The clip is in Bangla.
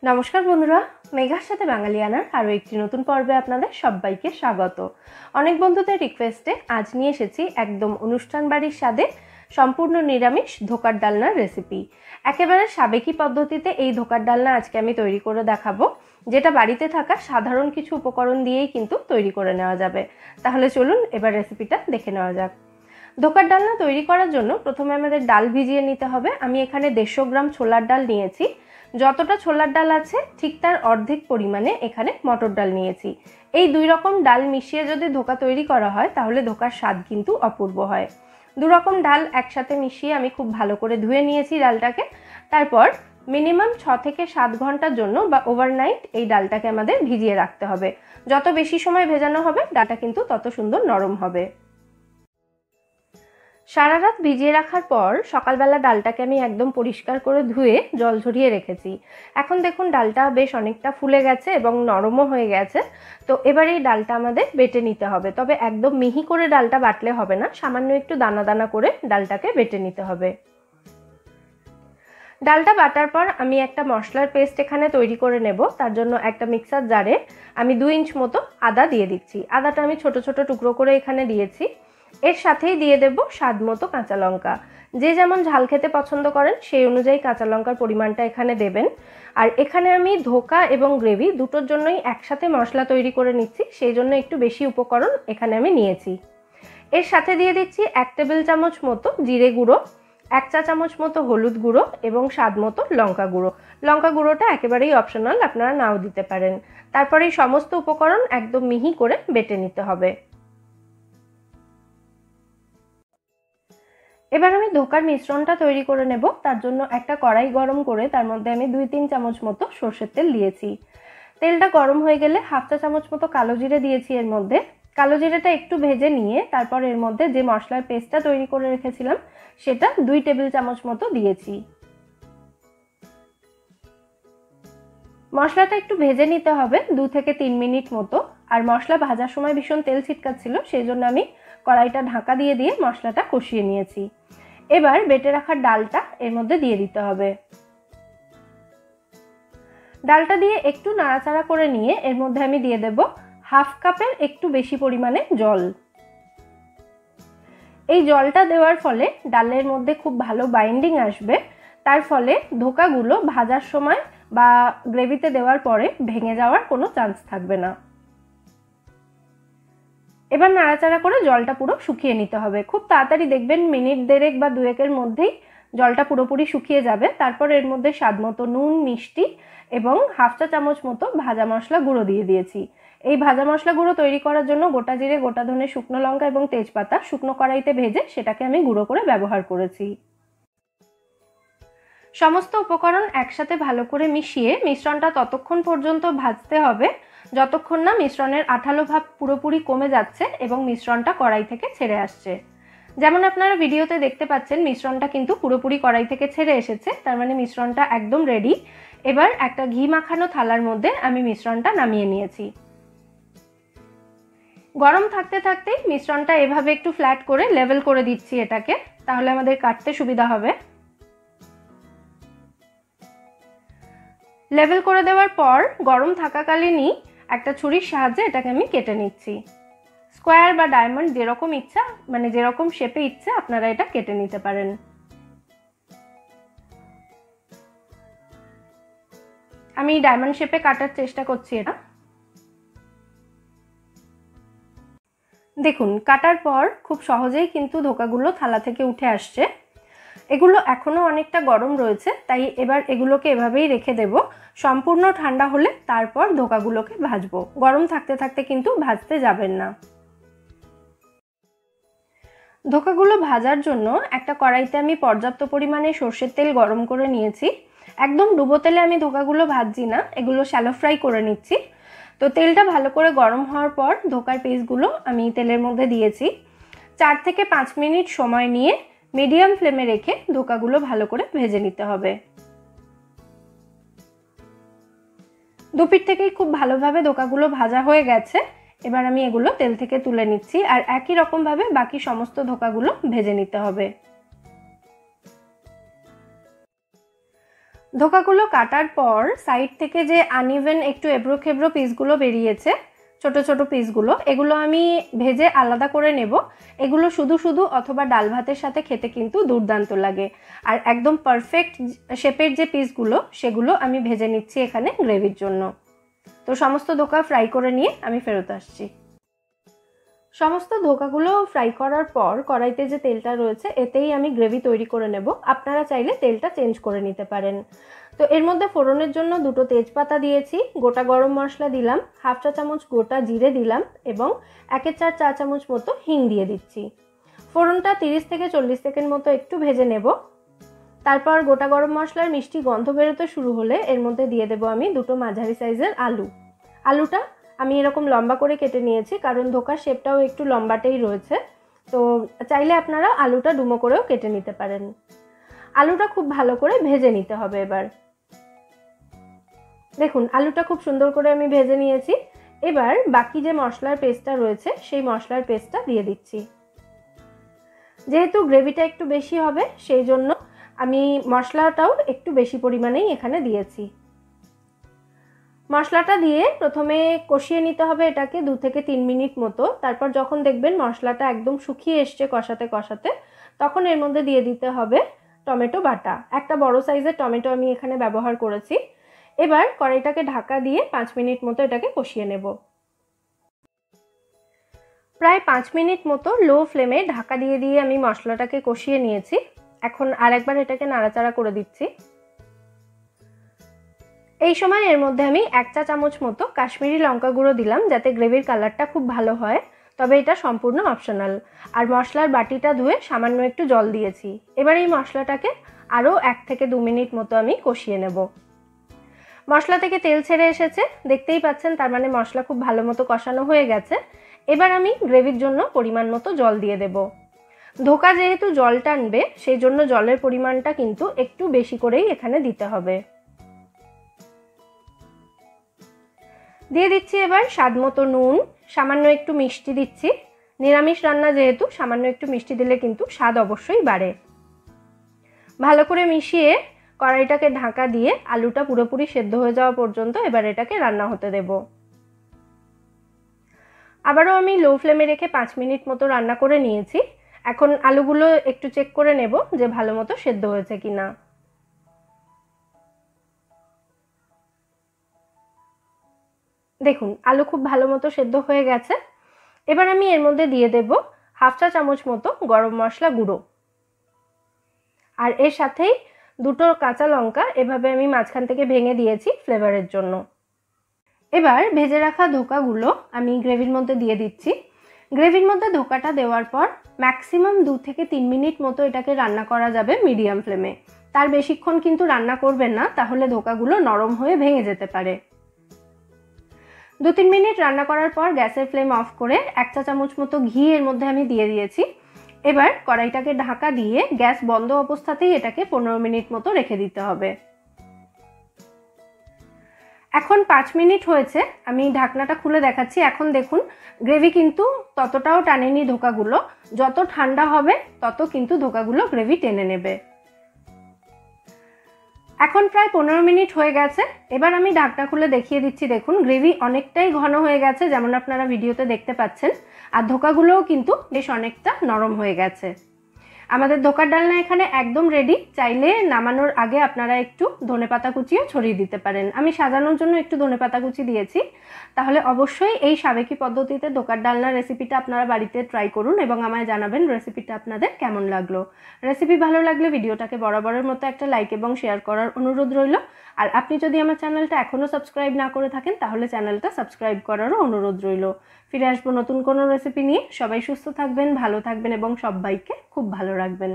নমস্কার বন্ধুরা, মেঘার সাথে বাঙালিয়ানার আরও একটি নতুন পর্বে আপনাদের সবাইকে স্বাগত। অনেক বন্ধুদের রিকোয়েস্টে আজ নিয়ে এসেছি একদম অনুষ্ঠান বাড়ির স্বাদে সম্পূর্ণ নিরামিষ ধোকার ডালনার রেসিপি। একেবারে সাবেকি পদ্ধতিতে এই ধোকার ডালনা আজকে আমি তৈরি করে দেখাবো, যেটা বাড়িতে থাকা সাধারণ কিছু উপকরণ দিয়েই কিন্তু তৈরি করে নেওয়া যাবে। তাহলে চলুন এবার রেসিপিটা দেখে নেওয়া যাক। ধোকার ডালনা তৈরি করার জন্য প্রথমে আমাদের ডাল ভিজিয়ে নিতে হবে। আমি এখানে 150 গ্রাম ছোলার ডাল নিয়েছি। যতটা ছোলার ডাল আছে ঠিক তার অর্ধেক পরিমাণে এখানে মটর ডাল নিয়েছি। এই দুই রকম ডাল মিশিয়ে যদি ধোকা তৈরি করা হয় তাহলে ধোকার স্বাদ কিন্তু অপূর্ব হয়। দু রকম ডাল একসাথে মিশিয়ে আমি খুব ভালো করে ধুয়ে নিয়েছি ডালটাকে। তারপর মিনিমাম 6 থেকে 7 ঘন্টার জন্য বা ওভারনাইট এই ডালটাকে আমাদের ভিজিয়ে রাখতে হবে। যত বেশি সময় ভেজানো হবে ডালটা কিন্তু তত সুন্দর নরম হবে। সারা রাত ভিজিয়ে রাখার পর সকালবেলা ডালটাকে আমি একদম পরিষ্কার করে ধুয়ে জল ঝরিয়ে রেখেছি। এখন দেখুন ডালটা বেশ অনেকটা ফুলে গেছে এবং নরমও হয়ে গেছে। তো এবার এই ডালটা আমাদের বেটে নিতে হবে, তবে একদম মিহি করে ডালটা বাটলে হবে না, সামান্য একটু দানা দানা করে ডালটাকে বেটে নিতে হবে। ডালটা বাটার পর আমি একটা মশলার পেস্ট এখানে তৈরি করে নেব। তার জন্য একটা মিক্সার জারে আমি 2 ইঞ্চ মতো আদা দিয়ে দিচ্ছি। আদাটা আমি ছোট ছোট টুকরো করে এখানে দিয়েছি। এর সাথেই দিয়ে দেব স্বাদ মতো কাঁচা লঙ্কা। যে যেমন ঝাল খেতে পছন্দ করেন সেই অনুযায়ী কাঁচা লঙ্কার পরিমাণটা এখানে দেবেন। আর এখানে আমি ধোকা এবং গ্রেভি দুটোর জন্যই একসাথে মশলা তৈরি করে নিচ্ছি, সেই জন্য একটু বেশি উপকরণ এখানে আমি নিয়েছি। এর সাথে দিয়ে দিচ্ছি 1 টেবিল চামচ মতো জিরে গুঁড়ো, 1 চা চামচ মতো হলুদ গুঁড়ো এবং স্বাদ মতো লঙ্কা গুঁড়ো। লঙ্কা গুঁড়োটা একেবারেই অপশনাল, আপনারা নাও দিতে পারেন। তারপরে এই সমস্ত উপকরণ একদম মিহি করে বেটে নিতে হবে। এবার আমি ধোকার মিশ্রণটা তৈরি করে নেব। তার জন্য একটা কড়াই গরম করে তার মধ্যে আমি 2-3 চামচ মতো সর্ষের তেল দিয়েছি। তেলটা গরম হয়ে গেলে 1/2 চা চামচ মতো কালো জিরে দিয়েছি এর মধ্যে। কালো জিরেটা একটু ভেজে নিয়ে তারপর এর মধ্যে যে মশলার পেস্টটা তৈরি করে রেখেছিলাম সেটা 2 টেবিল চামচ মতো দিয়েছি। মশলাটা একটু ভেজে নিতে হবে 2 থেকে 3 মিনিট মতো। আর মশলা ভাজার সময় ভীষণ তেল ছিটকাচ্ছিল, সেই জন্য আমি কড়াইটা ঢাকা দিয়ে মশলাটা কষিয়ে নিয়েছি। এবার বেটে রাখা ডালটা এর মধ্যে দিয়ে দিতে হবে। ডালটা দিয়ে একটু নাড়াচাড়া করে নিয়ে এর মধ্যে আমি দিয়ে দেব 1/2 কাপের একটু বেশি পরিমাণে জল। এই জলটা দেওয়ার ফলে ডালের মধ্যে খুব ভালো বাইন্ডিং আসবে, তার ফলে ধোকাগুলো ভাজার সময় বা গ্রেভিতে দেওয়ার পরে ভেঙে যাওয়ার কোনো চান্স থাকবে না। এবার নাড়াচাড়া করে জলটা পুরো শুকিয়ে নিতে হবে। খুব তাড়াতাড়ি দেখবেন মিনিট 1.5 বা 2-এর মধ্যেই জলটা পুরোপুরি শুকিয়ে যাবে। তারপর এর মধ্যে স্বাদ মতো নুন, মিষ্টি এবং 1/2 চা চামচ মতো ভাজা মশলা গুঁড়ো দিয়ে দিয়েছি। এই ভাজা মশলা গুঁড়ো তৈরি করার জন্য গোটা জিরে, গোটা ধনে, শুকনো লঙ্কা এবং তেজপাতা শুকনো কড়াইতে ভেজে সেটাকে আমি গুঁড়ো করে ব্যবহার করেছি। সমস্ত উপকরণ একসাথে ভালো করে মিশিয়ে মিশ্রণটা ততক্ষণ পর্যন্ত ভাজতে হবে যতক্ষণ না মিশ্রণের আঠালো ভাব পুরোপুরি কমে যাচ্ছে এবং মিশ্রণটা কড়াই থেকে ছেড়ে আসছে। যেমন আপনারা ভিডিওতে দেখতে পাচ্ছেন মিশ্রণটা কিন্তু পুরোপুরি কড়াই থেকে ছেড়ে এসেছে, তার মানে মিশ্রণটা একদম রেডি। এবার একটা ঘি মাখানো থালার মধ্যে আমি মিশ্রণটা নামিয়ে নিয়েছি। গরম থাকতে থাকতেই মিশ্রণটা এভাবে একটু ফ্ল্যাট করে লেভেল করে দিচ্ছি এটাকে, তাহলে আমাদের কাটতে সুবিধা হবে। লেভেল করে দেওয়ার পর গরম থাকাকালীনই একটা ছুরির সাহায্যে এটাকে আমি কেটে নিচ্ছি। স্কোয়ার বা ডায়মন্ড যেরকম ইচ্ছা, মানে যেরকম শেপে ইচ্ছে আপনারা এটা কেটে নিতে পারেন। আমি ডায়মন্ড শেপে কাটার চেষ্টা করছি এটা। দেখুন কাটার পর খুব সহজেই কিন্তু ধোকাগুলো থালা থেকে উঠে আসছে। এগুলো এখনো অনেকটা গরম রয়েছে, তাই এবার এগুলোকে এভাবেই রেখে দেব। সম্পূর্ণ ঠান্ডা হলে তারপর ধোকাগুলোকে ভাজবো। গরম থাকতে থাকতে কিন্তু ভাজতে যাবেন না। ধোকাগুলো ভাজার জন্য একটা কড়াইতে আমি পর্যাপ্ত পরিমাণে সর্ষের তেল গরম করে নিয়েছি। একদম ডুবো তেলে আমি ধোকাগুলো ভাজছি না, এগুলো শ্যালো ফ্রাই করে নিচ্ছি। তো তেলটা ভালো করে গরম হওয়ার পর ধোকার পিসগুলো আমি তেলের মধ্যে দিয়েছি। 4 থেকে 5 মিনিট সময় নিয়ে মিডিয়াম ফ্লেমে রেখে ধোকাগুলো ভালো করে ভেজে নিতে হবে। দুপিঠ থেকেই খুব ভালোভাবে ধোকাগুলো ভাজা হয়ে গেছে। এবার আমি এগুলো তেল থেকে তুলে নিচ্ছি আর একই রকম ভাবে বাকি সমস্ত ধোকাগুলো ভেজে নিতে হবে। ধোকাগুলো কাটার পর সাইড থেকে যে আনইভেন একটু এবড়ো খেবড়ো পিসগুলো বেরিয়েছে, ছোট ছোট পিসগুলো, এগুলো আমি ভেজে আলাদা করে নেব। এগুলো শুধু শুধু অথবা ডাল ভাতের সাথে খেতে কিন্তু দুর্দান্ত লাগে। আর একদম পারফেক্ট শেপের যে পিসগুলো সেগুলো আমি ভেজে নিচ্ছি এখানে গ্রেভির জন্য। তো সমস্ত ধোকা ফ্রাই করে নিয়ে আমি ফেরত আসছি। সমস্ত ধোকাগুলো ফ্রাই করার পর কড়াইতে যে তেলটা রয়েছে এতেই আমি গ্রেভি তৈরি করে নেব। আপনারা চাইলে তেলটা চেঞ্জ করে নিতে পারেন। তো এর মধ্যে ফোড়নের জন্য 2টো তেজপাতা দিয়েছি, গোটা গরম মশলা দিলাম, 1/2 চা চামচ গোটা জিরে দিলাম এবং 1/4 চা চামচ মতো হিং দিয়ে দিচ্ছি। ফোড়নটা 30 থেকে 40 সেকেন্ড মতো একটু ভেজে নেব। তারপর গোটা গরম মশলার মিষ্টি গন্ধ বেরোতে শুরু হলে এর মধ্যে দিয়ে দেব আমি 2টো মাঝারি সাইজের আলু। আলুটা আমি এরকম লম্বা করে কেটে নিয়েছি, কারণ ধোকার শেপটাও একটু লম্বাটেই রয়েছে। তো চাইলে আপনারা আলুটা ডুমো করেও কেটে নিতে পারেন। আলুটা খুব ভালো করে ভেজে নিতে হবে। এবার দেখুন আলুটা খুব সুন্দর করে আমি ভেজে নিয়েছি। এবার বাকি যে মশলার পেস্টটা রয়েছে সেই মশলার পেস্টটা দিয়ে দিচ্ছি। যেহেতু গ্রেভিটা একটু বেশি হবে সেই জন্য আমি মশলাটাও একটু বেশি পরিমাণেই এখানে দিয়েছি। মশলাটা দিয়ে প্রথমে কষিয়ে নিতে হবে এটাকে 2 থেকে 3 মিনিট মতো। তারপর যখন দেখবেন মশলাটা একদম শুকিয়ে এসছে কষাতে কষাতে, তখন এর মধ্যে দিয়ে দিতে হবে টমেটো বাটা। একটা বড় সাইজের টমেটো আমি এখানে ব্যবহার করেছি। এবার কড়াইটাকে ঢাকা দিয়ে 5 মিনিট মতো এটাকে কষিয়ে নেব। প্রায় 5 মিনিট মতো লো ফ্লেমে ঢাকা দিয়ে দিয়ে আমি মশলাটাকে কষিয়ে নিয়েছি। এখন আরেকবার এটাকে নাড়াচাড়া করে দিচ্ছি। এই সময় এর মধ্যে আমি 1 চা চামচ মতো কাশ্মীরি লঙ্কা গুঁড়ো দিলাম, যাতে গ্রেভির কালারটা খুব ভালো হয়। তবে এটা সম্পূর্ণ অপশনাল। আর মশলার বাটিটা ধুয়ে সামান্য একটু জল দিয়েছি। এবার এই মশলাটাকে আরও 1 থেকে 2 মিনিট মতো আমি কষিয়ে নেব। মশলা থেকে তেল ছেড়ে এসেছে, দেখতেই পাচ্ছেন, তার মানে মশলা খুব ভালো মতো কষানো হয়ে গেছে। এবার আমি গ্রেভির জন্য পরিমাণ মতো জল দিয়ে দেব। ধোকা যেহেতু জল টানবে সেই জন্য জলের পরিমাণটা কিন্তু একটু বেশি করেই এখানে দিতে হবে। দিয়ে দিচ্ছি এবার স্বাদ মতো নুন, সামান্য একটু মিষ্টি দিচ্ছি। নিরামিষ রান্না যেহেতু সামান্য একটু মিষ্টি দিলে কিন্তু স্বাদ অবশ্যই বাড়ে। ভালো করে মিশিয়ে কড়াইটাকে ঢাকা দিয়ে আলুটা পুরোপুরি সেদ্ধ হয়ে যাওয়া পর্যন্ত এবার এটাকে রান্না হতে দেব। আবারও আমি লো ফ্লেমে রেখে 5 মিনিট মতো রান্না করে নিয়েছি। এখন আলুগুলো একটু চেক করে নেব যে ভালো মতো সেদ্ধ হয়েছে কিনা। দেখুন আলু খুব ভালো মতো সেদ্ধ হয়ে গেছে। এবার আমি এর মধ্যে দিয়ে দেব 1/2 চা চামচ মতো গরম মশলা গুঁড়ো। আর এর সাথেই 2টো কাঁচা লঙ্কা এভাবে আমি মাঝখান থেকে ভেঙে দিয়েছি ফ্লেভারের জন্য। এবার ভেজে রাখা ধোকাগুলো আমি গ্রেভির মধ্যে দিয়ে দিচ্ছি। গ্রেভির মধ্যে ধোকাটা দেওয়ার পর ম্যাক্সিমাম 2 থেকে 3 মিনিট মতো এটাকে রান্না করা যাবে মিডিয়াম ফ্লেমে। তার বেশিক্ষণ কিন্তু রান্না করবেন না, তাহলে ধোকাগুলো নরম হয়ে ভেঙে যেতে পারে। 2-3 মিনিট রান্না করার পর গ্যাসের ফ্লেম অফ করে 1 চা চামচ মতো ঘি এর মধ্যে আমি দিয়ে দিয়েছি। এবার কড়াইটাকে ঢাকা দিয়ে গ্যাস বন্ধ অবস্থাতেই এটাকে 15 মিনিট মতো রেখে দিতে হবে। এখন 5 মিনিট হয়েছে, আমি ঢাকনাটা খুলে দেখাচ্ছি। এখন দেখুন গ্রেভি কিন্তু ততটাও টানেনি ধোকাগুলো। যত ঠান্ডা হবে তত কিন্তু ধোকাগুলো গ্রেভি টেনে নেবে। এখন প্রায় 15 মিনিট হয়ে গেছে। এবার আমি ঢাকনা খুলে দেখিয়ে দিচ্ছি। দেখুন গ্রেভি অনেকটাই ঘন হয়ে গেছে, যেমন আপনারা ভিডিওতে দেখতে পাচ্ছেন। আর ধোকাগুলোও কিন্তু বেশ অনেকটা নরম হয়ে গেছে। আমাদের ধোকার ডালনা এখানে একদম রেডি। চাইলে নামানোর আগে আপনারা একটু ধনেপাতা কুচিও ছড়িয়ে দিতে পারেন। আমি সাজানোর জন্য একটু ধনেপাতা কুচি দিয়েছি। তাহলে অবশ্যই এই সাবেকি পদ্ধতিতে ধোকার ডালনার রেসিপিটা আপনারা বাড়িতে ট্রাই করুন এবং আমায় জানাবেন রেসিপিটা আপনাদের কেমন লাগলো। রেসিপি ভালো লাগলে ভিডিওটাকে বরাবরের মতো একটা লাইক এবং শেয়ার করার অনুরোধ রইল। আর আপনি যদি আমার চ্যানেলটা এখনও সাবস্ক্রাইব না করে থাকেন তাহলে চ্যানেলটা সাবস্ক্রাইব করারও অনুরোধ রইল। ফিরে আসবো নতুন কোনো রেসিপি নিয়ে। সবাই সুস্থ থাকবেন, ভালো থাকবেন এবং সবাইকে খুব ভালো রাখবেন।